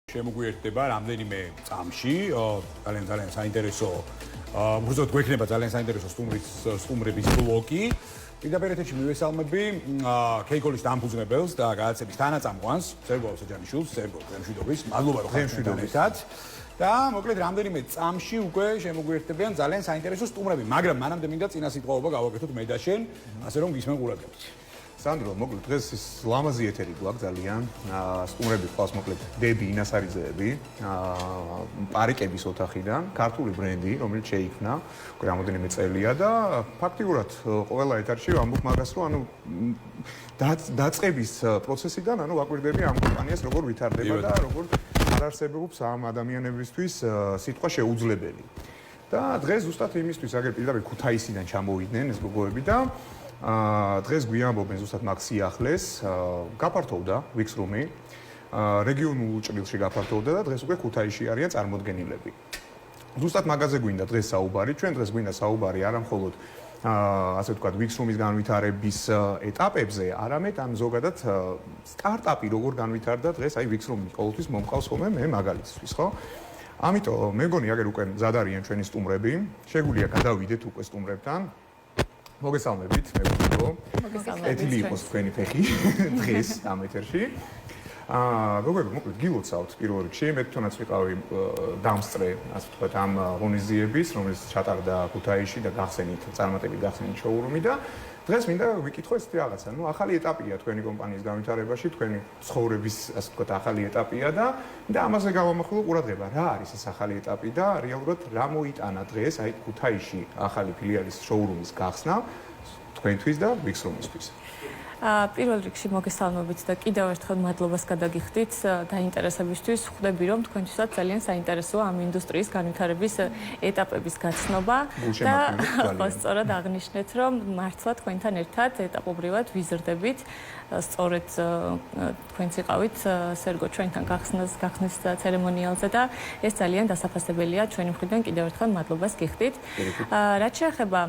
შემოგვიერთდება რამდენიმე წამში, ძალიან საინტერესო, უბრალოდ გვექნება ძალიან საინტერესო სტუმრების ბლოკი. პირდაპირ ეთერში მივესალმები ქეიკოლის დამფუძნებელს და გადაცემის თანაწამყვანს, სერგო სეჯანიშვილს, სერგო გემშვიდობის. მადლობა რომ ხართ მშვიდობისად. და მოკლედ რამდენიმე წამში უკვე შემოგვიერთდებიან ძალიან საინტერესო სტუმრები, მაგრამ მანამდე მინდა წინა სიტყვაობა გავაკეთოთ მე და შენ, ასე რომ გისმენ ყურადღებით. სანდრო, მოკლედ დღეს ის ლამაზი ეთერი გვაქვს ძალიან. სტუმრები ყავს მოკლედ დები ინასარიძეები, პარიკების ოთახიდან, ქართული ბრენდი, რომელიც შეიქმნა უკვე რამოდენიმე წელია და ფაქტიურად ყველა ეთერში ვამბობ მაგას, რომ ანუ დაწყების პროცესიდან ანუ ვაკვირდები ამ კომპანიას როგორ ვითარდება და როგორ არ არსებობს ამ ადამიანებისთვის სიტყვა შეუძლებელი. და დღეს ზუსტად იმისთვის აგერ პირდაპირ ქუთაისიდან ჩამოვიდნენ ეს გოგოები და დღეს გვიამბობენ ზუსტად მაგ სიახლეს, გაფართოვდა ვიქსრუმი, რეგიონულ ჭრილში გაფართოვდა და დღეს უკვე ქუთაისში არიან წარმოდგენილები. ზუსტად მაგაზე გვინდა დღეს საუბარი, ჩვენ დღეს გვინდა საუბარი არა მხოლოდ ასე ვთქვათ, ვიქსრუმის განვითარების ეტაპებზე, არამედ ამ ზოგადად სტარტაპი როგორ განვითარდა დღეს, აი ვიქსრუმი ყოველთვის მომყავს ხოლმე მე მაგალითისთვის, ხო? ამიტომ მე მგონი აგერ უკვე მზად არიან ჩვენი სტუმრები, შეგვიძლია გადავიდეთ უკვე სტუმრებთან. მოგესალმებით, მეგობრებო. ეთილი იყოს თქვენი ფეხი დღეს ამ ეთერში. გოგოები, მოკლედ გილოცავთ პირველ რიგში, მე თვითონაც ვიყავი დამსწრე, ასე ვთქვათ, ამ ღონისძიების, რომელიც ჩატარდა ქუთაისში და გახსენით, წარმატებით გახსენით შოურუმი და დღეს მინდა ვიკითხო ესეთი რაღაცა. ნუ ახალი ეტაპია თქვენი კომპანიის განვითარებაში, თქვენი ცხოვრების, ასე ვთქვათ, ახალი ეტაპია და ამაზე გავამახვილო ყურადღება. რა არის ეს ახალი ეტაპი და რეალურად რა მოიტანა დღეს აი ქუთაისში ახალი ფილიალის შოურუმის გახსნა თქვენთვის და ვიქსრუმისთვის? პირველ რიგში მოგესალმებით და კიდევ ერთხელ მადლობას გადაგიხდით დაინტერესებისთვის. ხვდები რომ თქვენთვისაც ძალიან საინტერესოა ამ ინდუსტრიის განვითარების ეტაპების გაცნობა და სწორად აღნიშნეთ რომ მართლა თქვენთან ერთად ეტაპობრივად ვიზრდებით. სწორედ თქვენც იყავით სერგო ჩვენთან გახსნის ცერემონიალზე და ეს ძალიან დასაფასებელია ჩვენი მხრიდან კიდევ ერთხელ მადლობას გიხდით. რაც შეეხება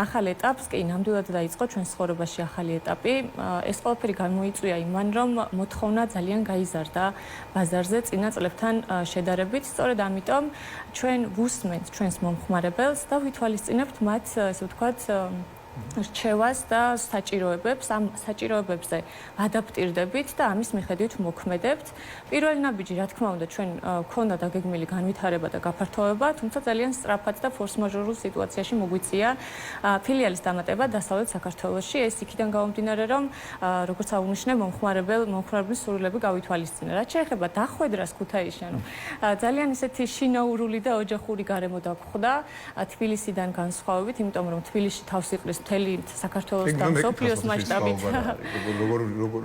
ახალ ეტაპს, კი ნამდვილად დაიწყო ჩვენს ცხოვრებაში ახალი ეტაპი. ეს ყველაფერი გამოიწვია იმან, რომ მოთხოვნა ძალიან გაიზარდა ბაზარზე წინა წლებთან შედარებით. სწორედ ამიტომ ჩვენ ვუსმენთ ჩვენს მომხმარებელს და ვითვალისწინებთ მათ, ესე ვთქვათ, რჩევას და საჭიროებებს, ამ საჭიროებებზე ადაპტირდებით და ამის მიხედვით მოქმედებთ. პირველი ნაბიჯი, რა თქმა უნდა, ჩვენ ქონდა დაგეგმილი განვითარება და გაფართოვება, თუმცა ძალიან სწრაფად და ფორს-მაჟორულ სიტუაციაში მოგვიწია ფილიალის დამატება დასავლეთ საქართველოში. ეს იქიდან გამომდინარე, რომ როგორც აღნიშნე, მომხმარებლის სურვილები გავითვალისწინა. რაც შეეხება დახვედრას ქუთაისში, ანუ ძალიან ისეთი შინაურული და ოჯახური გარემო დაგვხვდა თბილისიდან განსხვავებით, იმიტომ რომ თბილისში თავს იყრის მთელი საქართველოს და მსოფლიოს მასშტაბით.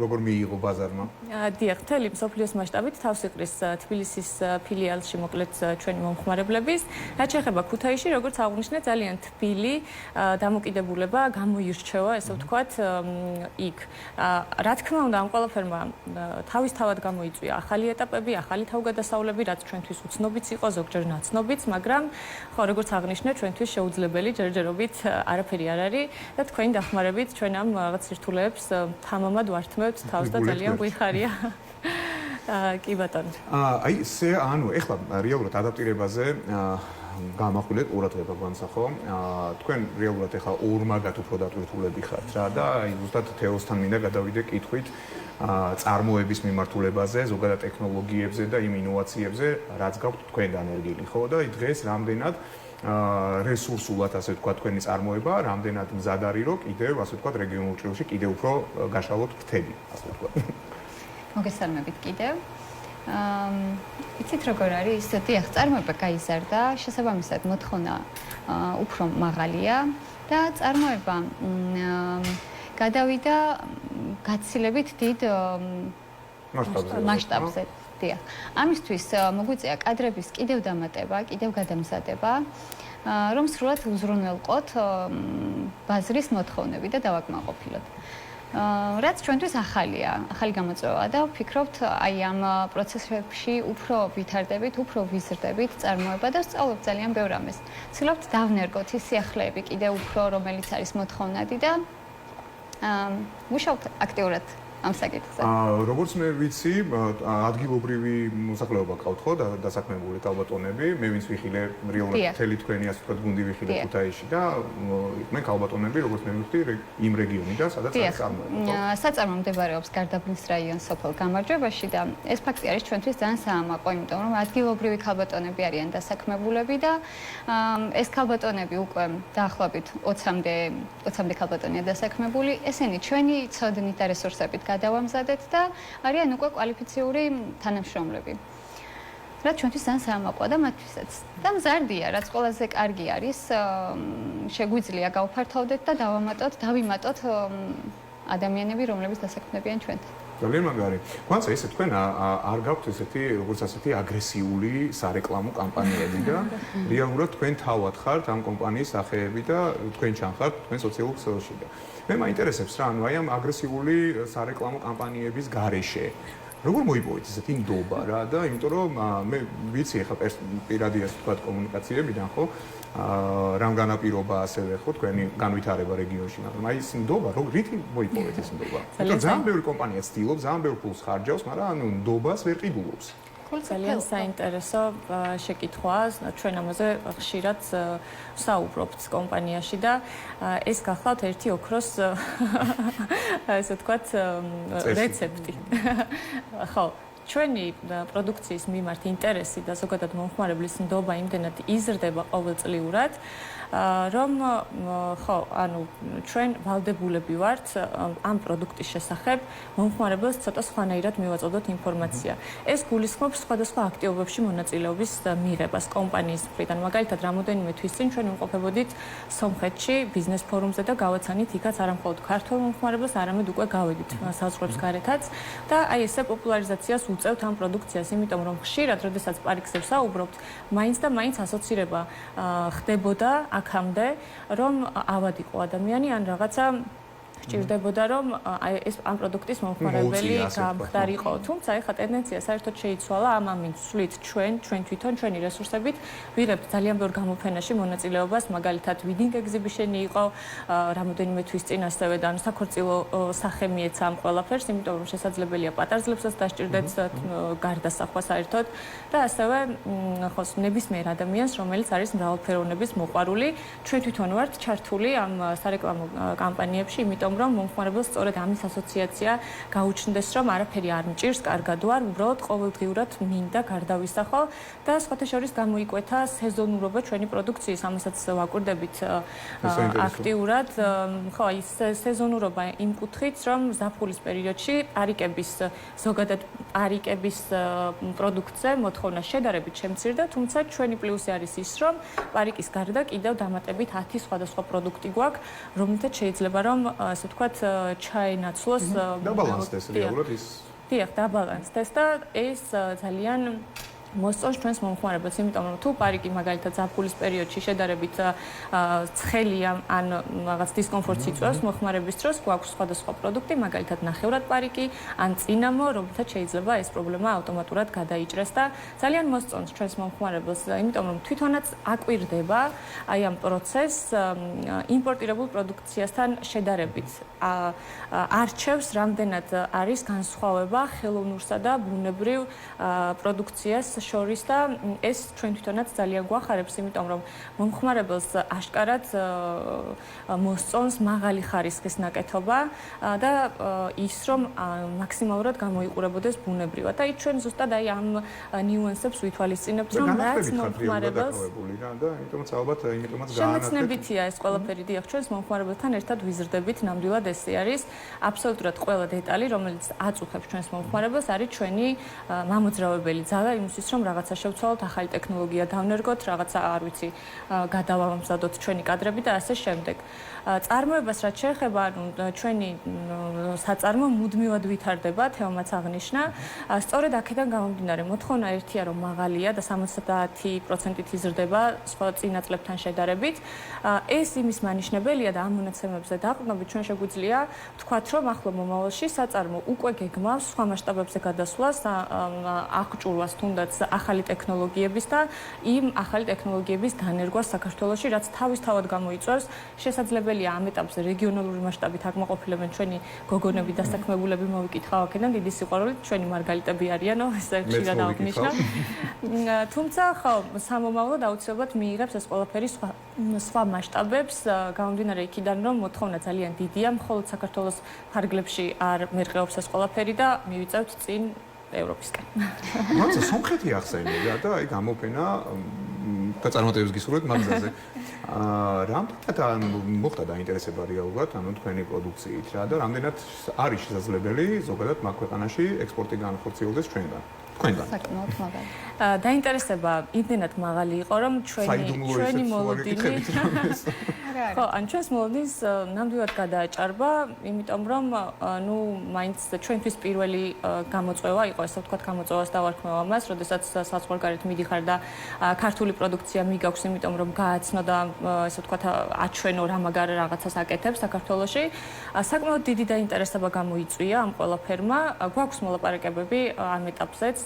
როგორ მიიღო ბაზარმა? დიახ, მთელი მსოფლიოს მასშტაბით თავს იყრის თბილისის ფილიალში მოკლედ ჩვენი მომხმარებლების. რაც შეეხება ქუთაისში, როგორც აღნიშნე, ძალიან თბილი დამოკიდებულება გამოირჩევა, ესე ვთქვათ, იქ. რა თქმა უნდა, ამ ყველაფერმა თავისთავად გამოიწვია ახალი ეტაპები, ახალი თავგადასავლები, რაც ჩვენთვის უცნობიც იყო, ზოგჯერ ნაცნობიც, მაგრამ ხო, როგორც აღნიშნე, ჩვენთვის შეუძლებელი ჯერჯერობით არაფერი არ არის. და თქვენი დახმარებით ჩვენ ამ რაღაც სირთულეებს თამამად ვართმევთ თავს და ძალიან გვიხარია. კი ბატონო. აი ესე ანუ ეხლა რეალურად ადაპტირებაზე გამახვილეთ ყურადღება განსახო. თქვენ რეალურად ეხლა ორმაგად უფრო დატვირთულები ხართ რა და აი ზუსტად თეოსთან მინდა გადავიდე კითხვით წარმოების მიმართულებაზე, ზოგადად ტექნოლოგიებზე და იმ ინოვაციებზე, რაც გაქვთ თქვენ დანერგილი, ხო? და დღეს რამდენად რესურსულად ასე ვთქვათ თქვენი წარმოება, რამდენად მზად არის რომ კიდევ ასე ვთქვათ რეგიონულ ჭრილში კიდევ უფრო გაშალოთ ფრთები, ასე ვთქვათ. მოგესალმებით კიდევ. იცით როგორ არის? დიახ, წარმოება გაიზარდა, შესაბამისად მოთხოვნა უფრო მაღალია და წარმოება გადავიდა გაცილებით დიდ მასშტაბზე. დიახ. ამისთვის მოგვიწია კადრების კიდევ დამატება, კიდევ გადამზადება, რომ სრულად უზრუნველყოთ ბაზრის მოთხოვნები და დავაკმაყოფილოთ. რაც ჩვენთვის ახალია, ახალი გამოწვევა და ვფიქრობთ, აი ამ პროცესებში უფრო ვითარდებით, უფრო ვიზრდებით წარმოება და ვსწავლობთ ძალიან ბევრ ამას. ვცდილობთ დავნერგოთ ის სიახლეები კიდევ უფრო, რომელიც არის მოთხოვნადი და ვუშავთ აქტიურად ამ საკითხზე. როგორც მე ვიცი, ადგილობრივი მოსახლეობა ყავთ ხო დასაქმებული ქალბატონები, მე ვინც ვიხილე რეალურად მთელი თქვენი ასე ვთქვათ გუნდი ვიხილე ქუთაისში და იყვნენ ქალბატონები, როგორც მე ვიხდი იმ რეგიონიდან, სადაც არის წარმოება. საწარმო მდებარეობს გარდაბნის რაიონის სოფელ გამარჯვებაში და ეს ფაქტი არის ჩვენთვის ძალიან საამაყო, იმიტომ რომ ადგილობრივი ქალბატონები არიან დასაქმებულები და ეს ქალბატონები უკვე დაახლოებით 20-მდე ქალბატონია დასაქმებული. ესენი ჩვენი ცოდნით და რესურსებით გადავამზადეთ და არიან უკვე კვალიფიციური თანამშრომლები. რაც ჩვენთვის ძალიან საამაყოა და მათთვისაც. და მზარდია, რაც ყველაზე კარგი არის, შეგვიძლია გავფართოვდეთ და დავიმატოთ ადამიანები, რომლებიც დასაქმდებიან ჩვენთან. ძალიან მაგარი. გვანცა ესე თქვენ არ გაქვთ ესეთი როგორც ასეთი აგრესიული სარეკლამო კამპანიები და რეალურად თქვენ თავად ხართ ამ კომპანიის სახეები და თქვენ ჩანხართ თქვენ სოციალურ ქსელში და მე მაინტერესებს რა, ანუ აი ამ აგრესიული სარეკლამო კამპანიების გარეშე როგორ მოიპოვეთ ესეთი ნდობა რა და იმიტომ რომ მე ვიცი ახლა პირადი ასე ვთქვათ კომუნიკაციებიდან ხო რამ განაპირობა ასევე ხო თქვენი განვითარება რეგიონში მაგრამ აი ეს ნდობა რითი მოიპოვეთ ეს ნდობა იმიტომ ძალიან ბევრი კომპანია ცდილობს ძალიან ბევრ ფულს ხარჯავს მაგრამ ანუ ნდობას ვერ ყიდულობს ძალიან საინტერესო შეკითხვაა. ჩვენ ამაზე ხშირად საუბრობთ კომპანიაში და ეს გახლავთ ერთი ოქროს ასე ვთქვათ რეცეპტი. ხო, ჩვენი პროდუქციის მიმართ ინტერესი და ზოგადად მომხმარებლის ნდობა იმდენად იზრდება ყოველწლიურად, რომ ხო, ანუ ჩვენ ვალდებულები ვართ ამ პროდუქტის შესახებ მომხმარებელს ცოტა სხვანაირად მივაწოდოთ ინფორმაცია. ეს გულისხმობს სხვადასხვა აქტივობებში მონაწილეობის მიღებას კომპანიის მხრიდან. მაგალითად, რამოდენიმე თვის წინ ჩვენ ვიმყოფებოდით სომხეთში ბიზნეს ფორუმზე და გავაცანით იქაც არამხოლოდ ქართულ მომხმარებელს, არამედ უკვე გავედით საზღვრებს გარეთაც და აი ესე პოპულარიზაციას უწევთ ამ პროდუქციას, იმიტომ რომ ხშირად, როდესაც პარიკზე ვსაუბრობთ, მაინც და მაინც ასოცირება ხდებოდა აქამდე, რომ ავად იყო ადამიანი ან რაღაცა სჭირდებოდა რომ ეს ამ პროდუქტის მომხმარებელი გამხდარიყო. თუმცა ეხლა ტენდენცია საერთოდ შეიცვალა ამ ამინდ სვლით ჩვენ თვითონ ჩვენი რესურსებით ვიღებთ ძალიან ბევრ გამოფენაში მონაწილეობას, მაგალითად ვიდინგ ეგზიბიშენი იყო რამოდენიმე თვის წინ ასევე და საქორწილო სახე მიეცა ამ ყველაფერს, იმიტომ რომ შესაძლებელია პატარძლებსაც დასჭირდეთ გარდასახვა საერთოდ და ასევე ხო ნებისმიერ ადამიანს, რომელიც არის მრავალფეროვნების მოყვარული, ჩვენ თვითონ ვართ ჩართული ამ სარეკლამო კამპანიებში, იმიტომ რომ მომხმარებელს სწორედ ამის ასოციაცია გაუჩნდეს, რომ არაფერი არ მჭირს, კარგად ვარ, უბრალოდ ყოველდღიურად მინდა გარდავისახო და სხვათა შორის გამოიკვეთა სეზონურობა ჩვენი პროდუქციის, ამასაც ვაკვირდებით აქტიურად. ხო, ის სეზონურობა იმ კუთხით, რომ ზაფხულის პერიოდში ზოგადად პარიკების პროდუქტზე მოთხოვნა შედარებით შემცირდა, თუმცა ჩვენი პლუსი არის ის, რომ პარიკის გარდა კიდევ დამატებით 10 სხვადასხვა პროდუქტი გვაქვს, რომლითაც შეიძლება რომ ასე ვთქვათ, ჩაენაცვლოს დაბალანსდეს რეალურად ის. დიახ, დაბალანსდეს და ეს ძალიან მოსწონს ჩვენს მომხმარებელს, იმიტომ რომ თუ პარიკი მაგალითად ზაფხულის პერიოდში შედარებით ცხელია ან რაღაც დისკომფორტს იწვევს მომხმარების დროს, გვაქვს სხვადასხვა პროდუქტი, მაგალითად ნახევრად პარიკი ან წინამო, რომლითაც შეიძლება ეს პრობლემა ავტომატურად გადაიჭრეს და ძალიან მოსწონს ჩვენს მომხმარებელს, იმიტომ რომ თვითონაც აკვირდება აი ამ პროცესს იმპორტირებულ პროდუქციასთან შედარებით. არჩევს რამდენად არის განსხვავება ხელოვნურსა და ბუნებრივ პროდუქციას შორის და ეს ჩვენ თვითონაც ძალიან გვახარებს, იმიტომ რომ მომხმარებელს აშკარად მოსწონს მაღალი ხარისხის ნაკეთობა და ის რომ მაქსიმალურად გამოიყურებოდეს ბუნებრივად. და ჩვენ ზუსტად აი ამ ნიუანსებს ვითვალისწინებთ, რომ რაც მომხმარებელს და იმიტომაც ალბათ იმიტომაც შემეცნებითია ეს ყველაფერი, დიახ, ჩვენს მომხმარებელთან ერთად ვიზრდებით, ნამდვილად ესე არის აბსოლუტურად ყველა დეტალი, რომელიც აწუხებს ჩვენს მომხმარებელს, არის ჩვენი მამოძრავებელი ძალა იმისთვის, რომ რაღაცა შევცვალოთ, ახალი ტექნოლოგია დავნერგოთ, რაღაცა არ ვიცი, გადავამზადოთ ჩვენი კადრები და ასე შემდეგ. წარმოებას რაც შეეხება, ანუ ჩვენი საწარმო მუდმივად ვითარდება, თეომაც აღნიშნა. სწორედ აქედან გამომდინარე, მოთხოვნა ერთია, რომ მაღალია და 70%-ით იზრდება სხვა წინა წლებთან შედარებით. ეს იმის მანიშნებელია და ამ მონაცემებზე დაყრდნობით ჩვენ შეგვიძლია ვთქვათ, რომ ახლო მომავალში საწარმო უკვე გეგმავს სხვა მასშტაბებზე გადასვლას, აღჭურვას თუნდაც ახალი ტექნოლოგიების და იმ ახალი ტექნოლოგიების განერგვას საქართველოში, რაც თავისთავად გამოიწვევს შესაძლებელია ამ ეტაპზე რეგიონალური მასშტაბით აკმაყოფილებენ ჩვენი გოგონები და საქმებულები მოვიკითხავ აქედან დიდი სიყვარულით ჩვენი მარგალიტები არიანო ესე ხშირად აღნიშნავ. თუმცა ხო სამომავლოდ აუცილებლად მიიღებს ეს ყველაფერი სხვა მასშტაბებს გამომდინარე იქიდან რომ მოთხოვნა ძალიან დიდია მხოლოდ საქართველოს ფარგლებში არ მერყეობს ეს ყველაფერი და მივიწევთ წინ ევროპისკენ. მაგრამ სომხეთი ახსენებდა და აი გამოფენა და წარმატებებს გისურვებთ მაგაზე. რამდენად მოხდა დაინტერესება რეალურად ანუ თქვენი პროდუქციით რა და რამდენად არის შესაძლებელი ზოგადად მაგ ქვეყანაში ექსპორტი განხორციელდეს ჩვენგან? თქვენგან. საკმაოდ მაგარი. დაინტერესება იმდენად მაღალი იყო რომ ჩვენი მოლოდინი ხო, ან ჩვენს მოლოდინს ნამდვილად გადააჭარბა, იმიტომ რომ ნუ მაინც ჩვენთვის პირველი გამოწვევა იყო, ესე ვთქვათ, გამოწვევას დავარქმევ ამას, როდესაც საზღვარგარეთ მიდიხარ და ქართული პროდუქცია მიგაქვს, იმიტომ რომ გააცნო და ესე ვთქვათ, აჩვენო რა მაგარ რაღაცას აკეთებს საქართველოში. საკმაოდ დიდი დაინტერესება გამოიწვია ამ ყველაფერმა. გვაქვს მოლაპარაკებები ამ ეტაპზეც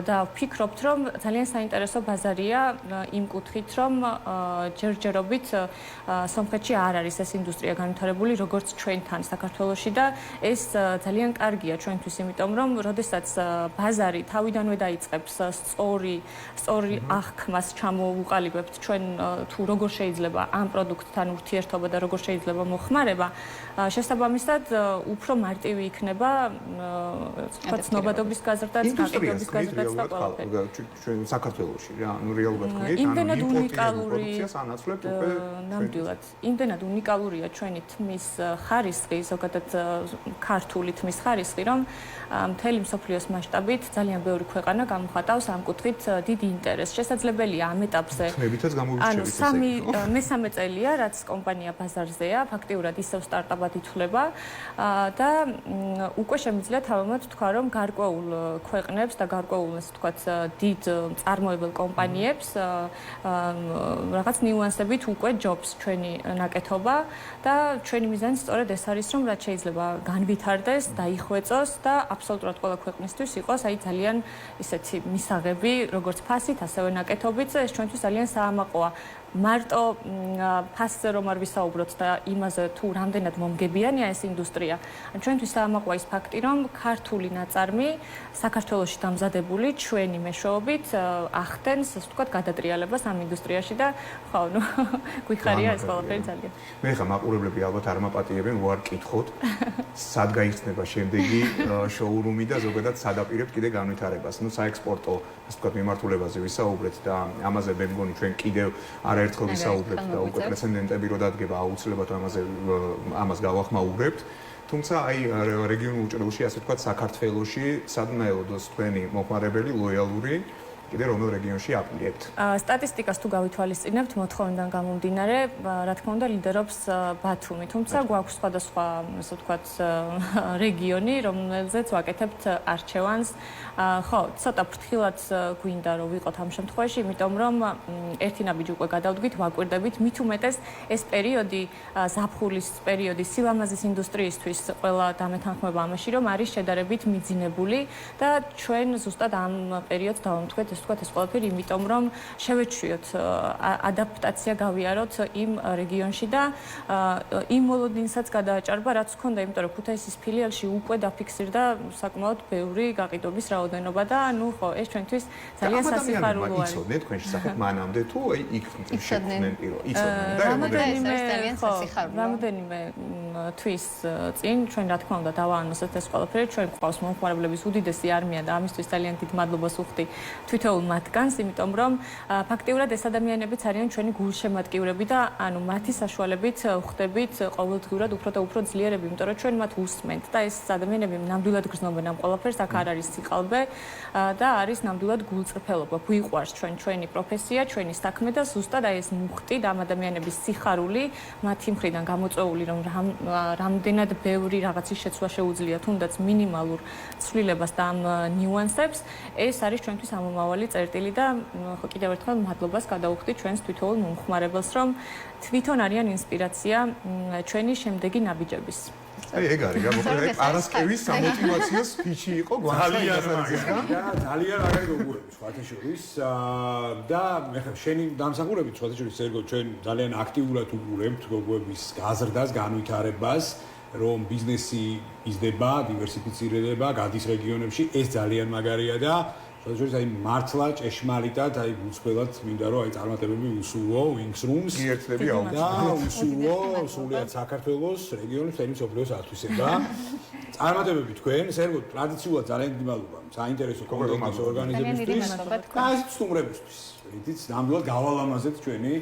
და ვფიქრობთ, რომ ძალიან საინტერესო ბაზარია იმ კუთხით, რომ ჯერჯერობით სომხეთში არ არის ეს ინდუსტრია განვითარებული, როგორც ჩვენთან საქართველოში და ეს ძალიან კარგია ჩვენთვის, იმიტომ რომ როდესაც ბაზარი თავიდანვე დაიწყებს სწორი აღქმას ჩამოუყალიბებთ ჩვენ თუ როგორ შეიძლება ამ პროდუქტთან ურთიერთობა და როგორ შეიძლება მოხმარება, შესაბამისად უფრო მარტივი იქნება თქვა ცნობადობის გაზრდაც, გაყიდვების გაზრდაც და ყველაფერი. ჩვენ საქართველოში რა, ანუ რეალურად გქონდეთ, იმდენად უნიკალური პროდუქციას ანაცვლებთ უკვე ნამდვილად. იმდენად უნიკალურია ჩვენი თმის ხარისხი, ზოგადად ქართული თმის ხარისხი, რომ მთელი მსოფლიოს მასშტაბით ძალიან ბევრი ქვეყანა გამოხატავს ამ კუთხით დიდი ინტერესს. შესაძლებელია ამ ეტაპზე. ხმებითაც გამოვირჩევით ანუ მესამე წელია, რაც კომპანია ბაზარზეა, ფაქტიურად ისევ სტარტაპად ითვლება და უკვე შემიძლია თავმოდ თქვა, რომ გარკვეულ ქვეყნებს და გარკვეულ ასე ვთქვათ დიდ წარმოებელ კომპანიებს რაღაც ნიუანსებით უკვე ჯობს ჩვენი ნაკეთობა და ჩვენი მიზანი სწორედ ეს არის, რომ რაც შეიძლება განვითარდეს, დაიხვეწოს და აბსოლუტურად ყველა ქვეყნისთვის იყოს აი ძალიან ისეთი მისაღები, როგორც ფასით, ასევე ნაკეთობით, ეს ჩვენთვის ძალიან საამაყოა. მარტო ფასზე რომ არ ვისაუბროთ და იმაზე თუ რამდენად მომგებიანია ეს ინდუსტრია. ჩვენთვის საამაყოა ის ფაქტი, რომ ქართული ნაწარმი საქართველოში დამზადებული ჩვენი მეშვეობით ახდენს, ასე ვთქვათ, გადატრიალებას ამ ინდუსტრიაში და ხო, ნუ გვიხარია ეს ყველაფერი ძალიან. მე ხა მაყურებლები ალბათ არ მაპატიებენ, ვარ კითხოთ. სად გაიხსნება შემდეგი შოურუმი და ზოგადად სადაპირებთ კიდე განვითარებას. ნუ საექსპორტო, ასე ვთქვათ, მიმართულებაზე ვისაუბრეთ და ამაზე მე მგონი ჩვენ კიდევ არაერთხელ ვისაუბრებთ და უკვე პრეცედენტები რო დადგება აუცილებლად ამას გავახმაურებთ. თუმცა აი რეგიონულ უჭრელში, ასე ვთქვათ, საქართველოში სადმეოდ თქვენი მოხმარებელი ლოიალური კიდე რომელ რეგიონში აპირებთ? სტატისტიკას თუ გავითვალისწინებთ, მოთხოვნიდან გამომდინარე, რა თქმა უნდა, ლიდერობს ბათუმი, თუმცა გვაქვს სხვადასხვა, ასე ვთქვათ, რეგიონი, რომელზეც ვაკეთებთ არჩევანს. ხო, ცოტა ფრთხილად გვინდა რომ ვიყოთ ამ შემთხვევაში, იმიტომ რომ ერთი ნაბიჯი უკვე გადავდგით, ვაკვირდებით, მით უმეტეს ეს პერიოდი, ზაფხულის პერიოდი სილამაზის ინდუსტრიისთვის ყველა დამეთანხმება ამაში, რომ არის შედარებით მიძინებული და ჩვენ ზუსტად ამ პერიოდს დავამტკბეთ, ეს ვთქვათ, ეს ყველაფერი, იმიტომ რომ შევეჩვიოთ ადაპტაცია გავიაროთ იმ რეგიონში და იმ მოლოდინსაც გადააჭარბა, რაც ჰქონდა, იმიტომ რომ ქუთაისის ფილიალში უკვე დაფიქსირდა საკმაოდ ბევრი გაყიდვების რაოდენობა და ნუ ხო, ეს ჩვენთვის ძალიან სასიხარულო არის. იცოდნენ თქვენ შესახებ მანამდე თუ იქ შეხვდნენ პირველ იცოდნენ და რამოდენიმე თვის წინ ჩვენ რა თქმა უნდა დავაანონსეთ ეს ყველაფერი, ჩვენ გვყავს მომხმარებლების უდიდესი არმია და ამისთვის ძალიან დიდ მადლობას ვუხდი თვითონ მათგანს, იმიტომ რომ ფაქტიურად ეს ადამიანებიც არიან ჩვენი გულშემატკივრები და ანუ მათი საშუალებით ვხდებით ყოველდღიურად უფრო და უფრო ძლიერები, იმიტომ რომ ჩვენ მათ უსმენთ და ეს ადამიანები ნამდვილად გრძნობენ ამ ყველაფერს, აქ არ არის სიყალბე და არის ნამდვილად გულწრფელობა. გვიყვარს ჩვენი პროფესია, ჩვენი საქმე და ზუსტად აი ეს მუხტი და ამ ადამიანების სიხარული მათი მხრიდან გამოწვეული, რომ რამდენად ბევრი რაღაცის შეცვლა შეუძლია, თუნდაც მინიმალურ ცვლილებას და ამ ნიუანსებს, ეს არის ჩვენთვის ამომავალი წერტილი და ხო კიდევ ერთხელ მადლობას გადავუხდი ჩვენს თვითოულ მომხმარებელს, რომ თვითონ არიან ინსპირაცია ჩვენი შემდეგი ნაბიჯების. აი ეგ არის რა მოკლედ პარასკევის სამოტივაციო სპიჩი იყო გვანცალიანსგან ძალიან მაგარი გოგურები სხვათა შორის და ეხლა შენი დამსახურებით სხვათა შორის სერგო ჩვენ ძალიან აქტიურად უყურებთ გოგოების გაზრდას, განვითარებას, რომ ბიზნესი იზრდება, დივერსიფიცირდება, გადის რეგიონებში, ეს ძალიან მაგარია და სხვათა შორის აი მართლა ჭეშმარიტად აი უცხოელად მინდა რომ აი წარმატებები უსულო Wings Rooms გიერთდები და უსულო სულიად საქართველოს რეგიონის მთელი მსოფლიოს ათვისება. წარმატებები თქვენ, სერგო ტრადიციულად ძალიან დიდი მადლობა საინტერესო კონტენტის ორგანიზებისთვის და ეს სტუმრებისთვის. იცით, ნამდვილად გავალამაზეთ ჩვენი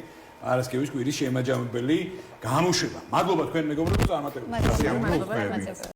პარასკევის კვირის შემაჯამებელი გამოშვება. მადლობა თქვენ მეგობრებო, წარმატებები. მადლობა.